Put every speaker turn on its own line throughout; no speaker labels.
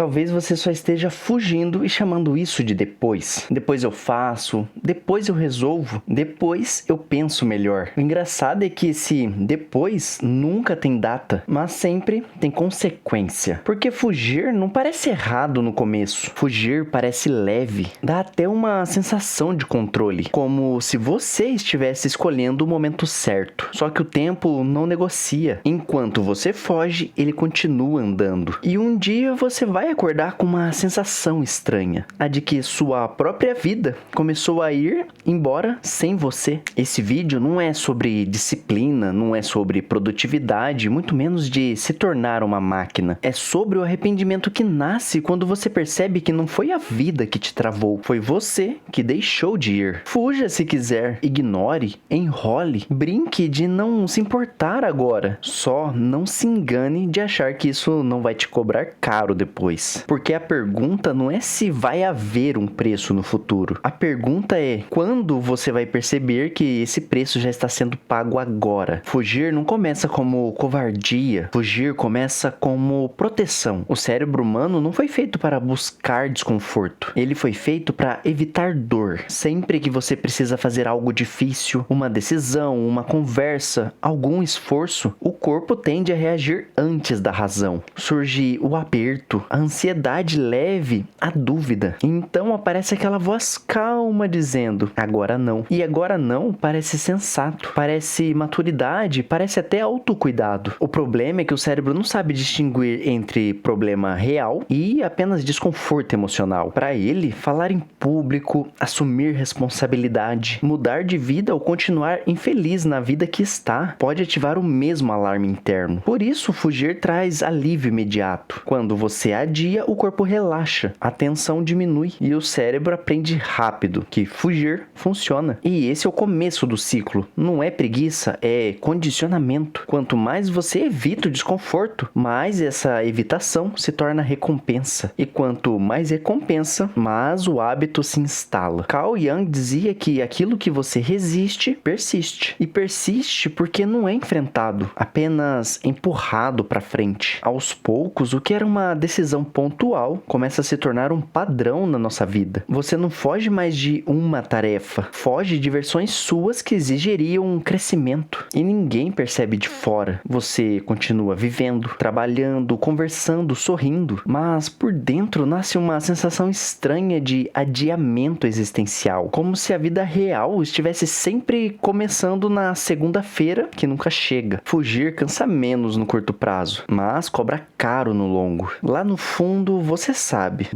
talvez você só esteja fugindo e chamando isso de depois. Depois eu faço, depois eu resolvo, depois eu penso melhor. O engraçado é que esse depois nunca tem data, mas sempre tem consequência. Porque fugir não parece errado no começo. Fugir parece leve, dá até uma sensação de controle, como se você estivesse escolhendo o momento certo. Só que o tempo não negocia. Enquanto você foge, ele continua andando. E um dia você vai acordar com uma sensação estranha, a de que sua própria vida começou a ir embora sem você. Esse vídeo não é sobre disciplina, não é sobre produtividade, muito menos de se tornar uma máquina. É sobre o arrependimento que nasce quando você percebe que não foi a vida que te travou, foi você que deixou de ir. Fuja se quiser, ignore, enrole, brinque de não se importar agora. Só não se engane de achar que isso não vai te cobrar caro depois. Porque a pergunta não é se vai haver um preço no futuro. A pergunta é quando você vai perceber que esse preço já está sendo pago agora. Fugir não começa como covardia. Fugir começa como proteção. O cérebro humano não foi feito para buscar desconforto. Ele foi feito para evitar dor. Sempre que você precisa fazer algo difícil, uma decisão, uma conversa, algum esforço, o corpo tende a reagir antes da razão. Surge o aperto, a ansiedade leve, a dúvida. Então aparece aquela voz calma dizendo, agora não. E agora não parece sensato, parece maturidade, parece até autocuidado. O problema é que o cérebro não sabe distinguir entre problema real e apenas desconforto emocional. Para ele, falar em público, assumir responsabilidade, mudar de vida ou continuar infeliz na vida que está, pode ativar o mesmo alarme interno. Por isso, fugir traz alívio imediato. Quando você adia, o corpo relaxa, a tensão diminui e o cérebro aprende rápido que fugir funciona. E esse é o começo do ciclo. Não é preguiça, é condicionamento. Quanto mais você evita o desconforto, mais essa evitação se torna recompensa. E quanto mais recompensa, mais o hábito se instala. Carl Jung dizia que aquilo que você resiste, persiste. E persiste porque não é enfrentado, apenas empurrado para frente. Aos poucos, o que era uma decisão pontual começa a se tornar um padrão na nossa vida. Você não foge mais de uma tarefa, foge de versões suas que exigiriam um crescimento. E ninguém percebe de fora. Você continua vivendo, trabalhando, conversando, sorrindo, mas por dentro nasce uma sensação estranha de adiamento existencial, como se a vida real estivesse sempre começando na segunda-feira que nunca chega. Fugir cansa menos no curto prazo, mas cobra caro no longo. Lá no fundo, você sabe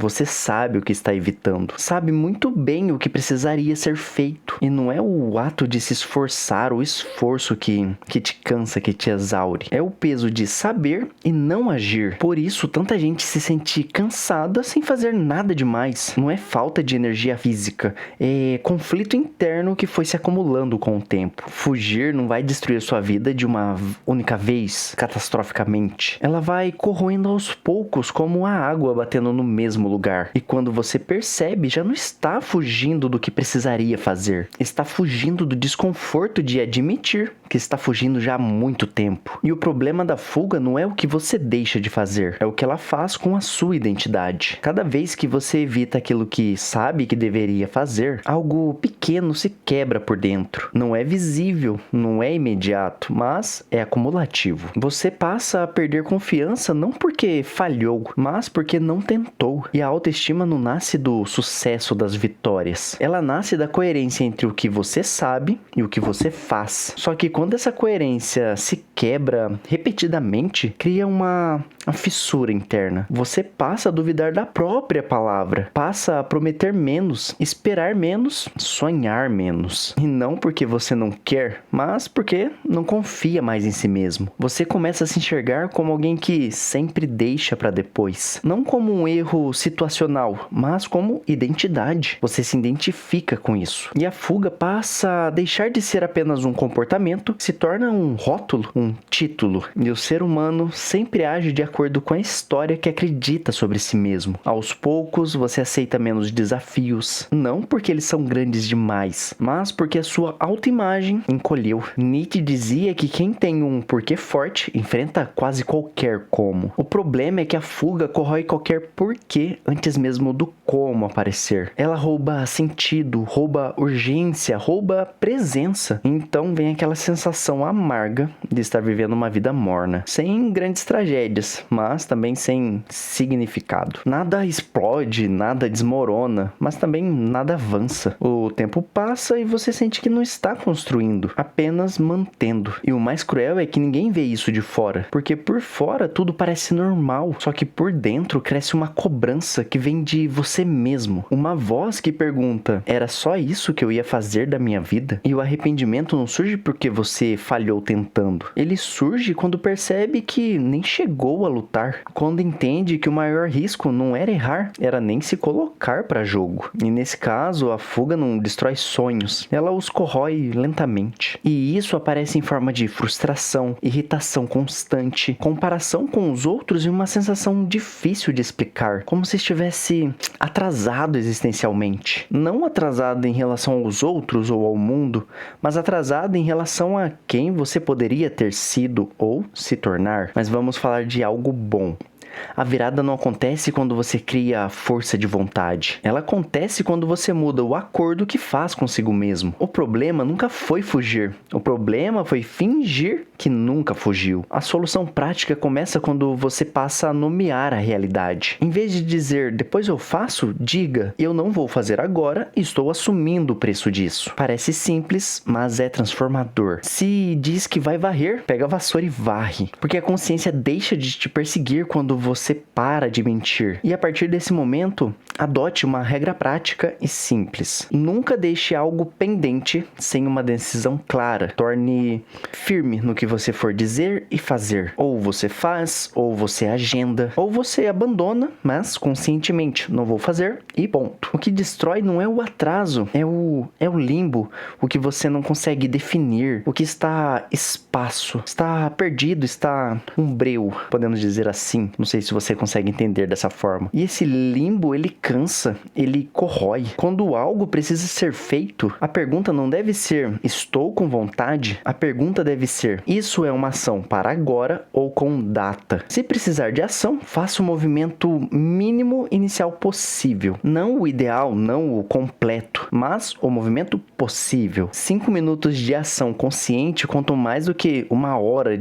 o que está evitando, sabe muito bem o que precisaria ser feito. E não é o ato de se esforçar, o esforço que te cansa, que te exaure. É o peso de saber e não agir. Por isso, tanta gente se sente cansada sem fazer nada demais. Não é falta de energia física, é conflito interno que foi se acumulando com o tempo. Fugir não vai destruir sua vida de uma única vez, catastroficamente. Ela vai corroendo aos poucos, como a água batendo no mesmo lugar. E quando você percebe, já não está fugindo do que precisaria fazer. Está fugindo do desconforto de admitir que está fugindo já há muito tempo. E o problema da fuga não é o que você deixa de fazer, é o que ela faz com a sua identidade. Cada vez que você evita aquilo que sabe que deveria fazer, algo pequeno se quebra por dentro. Não é visível, não é imediato, mas é acumulativo. Você passa a perder confiança não porque falhou, mas porque não tentou. E a autoestima não nasce do sucesso das vitórias. Ela nasce da coerência entre o que você sabe e o que você faz. Só que quando essa coerência se quebra repetidamente, cria uma fissura interna. Você passa a duvidar da própria palavra, passa a prometer menos, esperar menos, sonhar menos. E não porque você não quer, mas porque não confia mais em si mesmo. Você começa a se enxergar como alguém que sempre deixa para depois. Não como um erro situacional, mas como identidade. Você se identifica com isso. E a fuga passa a deixar de ser apenas um comportamento, se torna um rótulo, um título. E o ser humano sempre age de acordo com a história que acredita sobre si mesmo. Aos poucos, você aceita menos desafios, não porque eles são grandes demais, mas porque a sua autoimagem encolheu. Nietzsche dizia que quem tem um porquê forte enfrenta quase qualquer como. O problema é que a fuga corrói qualquer porquê antes mesmo do como aparecer. Ela rouba sentido, rouba urgência, rouba presença. Então vem aquela sensação amarga de estar vivendo uma vida morna, sem grandes tragédias, mas também sem significado. Nada explode, nada desmorona, mas também nada avança. O tempo passa e você sente que não está construindo, apenas mantendo. E o mais cruel é que ninguém vê isso de fora, porque por fora tudo parece normal, só que por dentro cresce uma cobrança que vem de você mesmo. Uma voz que pergunta: era só isso que eu ia fazer da minha vida? E o arrependimento não surge porque você falhou tentando. Ele surge quando percebe que nem chegou a lutar. Quando entende que o maior risco não era errar, era nem se colocar para jogo. E nesse caso, a fuga não destrói sonhos, ela os corrói lentamente. E isso aparece em forma de frustração, irritação constante, comparação com os outros e uma sensação difícil de explicar, como se estivesse atrasado existencialmente. Não atrasado em relação aos outros ou ao mundo, mas atrasado em relação a quem você poderia ter sido ou se tornar. Mas vamos falar de algo bom. A virada não acontece quando você cria a força de vontade. Ela acontece quando você muda o acordo que faz consigo mesmo. O problema nunca foi fugir. O problema foi fingir que nunca fugiu. A solução prática começa quando você passa a nomear a realidade. Em vez de dizer, depois eu faço, diga, eu não vou fazer agora e estou assumindo o preço disso. Parece simples, mas é transformador. Se diz que vai varrer, pega a vassoura e varre. Porque a consciência deixa de te perseguir quando você para de mentir. E a partir desse momento, adote uma regra prática e simples. Nunca deixe algo pendente sem uma decisão clara. Torne firme no que você for dizer e fazer. Ou você faz, ou você agenda, ou você abandona, mas conscientemente. Não vou fazer e ponto. O que destrói não é o atraso, é o limbo, o que você não consegue definir, o que está espaço, está perdido, está um breu, podemos dizer assim. Não sei se você consegue entender dessa forma. E esse limbo, ele cansa, ele corrói. Quando algo precisa ser feito, a pergunta não deve ser, estou com vontade? A pergunta deve ser, isso é uma ação para agora ou com data? Se precisar de ação, faça o movimento mínimo inicial possível. Não o ideal, não o completo, mas o movimento possível. 5 minutos de ação consciente contam mais do que uma hora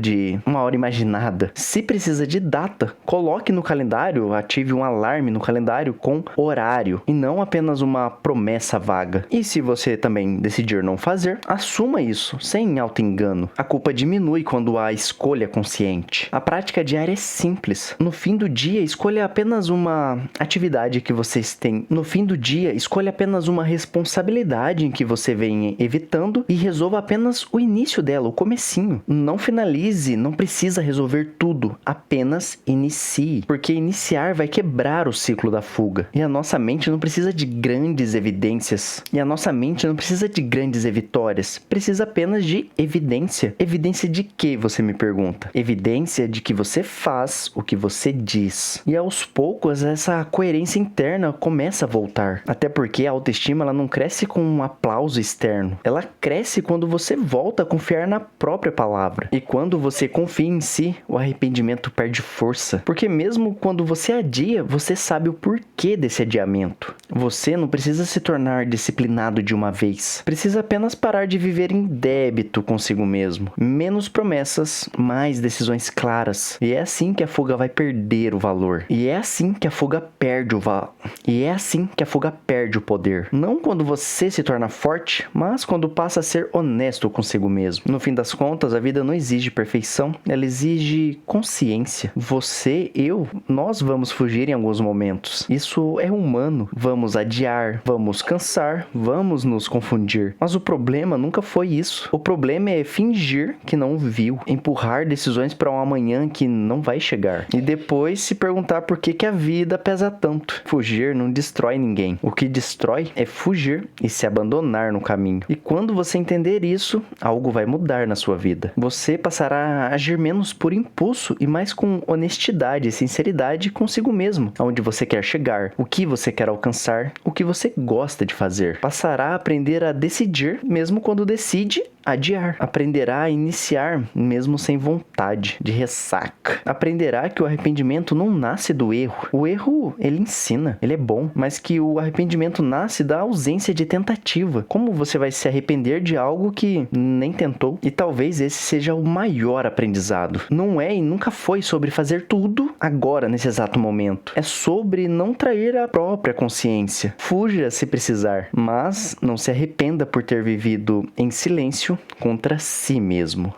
imaginada. Se precisa de data, coloque no calendário, ative um alarme no calendário com horário e não apenas uma promessa vaga. E se você também decidir não fazer, assuma isso, sem auto-engano. A culpa diminui quando há escolha consciente. A prática diária é simples. No fim do dia, escolha apenas uma atividade que vocês têm. No fim do dia, escolha apenas uma responsabilidade em que você vem evitando e resolva apenas o início dela, o comecinho. Não finalize, não precisa resolver tudo, apenas inicie, porque iniciar vai quebrar o ciclo da fuga. E a nossa mente não precisa de grandes evidências. E a nossa mente não precisa de grandes vitórias. Precisa apenas de evidência. Evidência de quê, você me pergunta? Evidência de que você faz o que você diz. E aos poucos, essa coerência interna começa a voltar. Até porque a autoestima ela não cresce com um aplauso externo. Ela cresce quando você volta a confiar na própria palavra. E quando você confia em si, o arrependimento perde força. Porque mesmo quando você adia, você sabe o porquê desse adiamento. Você não precisa se tornar disciplinado de uma vez. Precisa apenas parar de viver em débito consigo mesmo. Menos promessas, mais decisões claras. E é assim que a fuga vai perder o valor. E é assim que a fuga perde o poder. Não quando você se torna forte, mas quando passa a ser honesto consigo mesmo. No fim das contas, a vida não exige perfeição, ela exige consciência. Você, eu, nós vamos fugir em alguns momentos. Isso é humano. Vamos adiar, vamos cansar, vamos nos confundir. Mas o problema nunca foi isso. O problema é fingir que não viu, empurrar decisões para um amanhã que não vai chegar. E depois se perguntar por que a vida pesa tanto. Fugir não destrói ninguém. O que destrói é fugir e se abandonar no caminho. E quando você entender isso, algo vai mudar na sua vida. Você passará a agir menos por impulso e mais com honestidade e sinceridade consigo mesmo. Aonde você quer chegar, o que você quer alcançar, o que você gosta de fazer. Passará a aprender a decidir, mesmo quando decide adiar. Aprenderá a iniciar mesmo sem vontade, de ressaca. Aprenderá que o arrependimento não nasce do erro. O erro, ele ensina, ele é bom, mas que o arrependimento nasce da ausência de tentativa. Como você vai se arrepender de algo que nem tentou? E talvez esse seja o maior aprendizado. Não é e nunca foi sobre fazer tudo agora, nesse exato momento. É sobre não trair a própria consciência. Fuja se precisar, mas não se arrependa por ter vivido em silêncio contra si mesmo.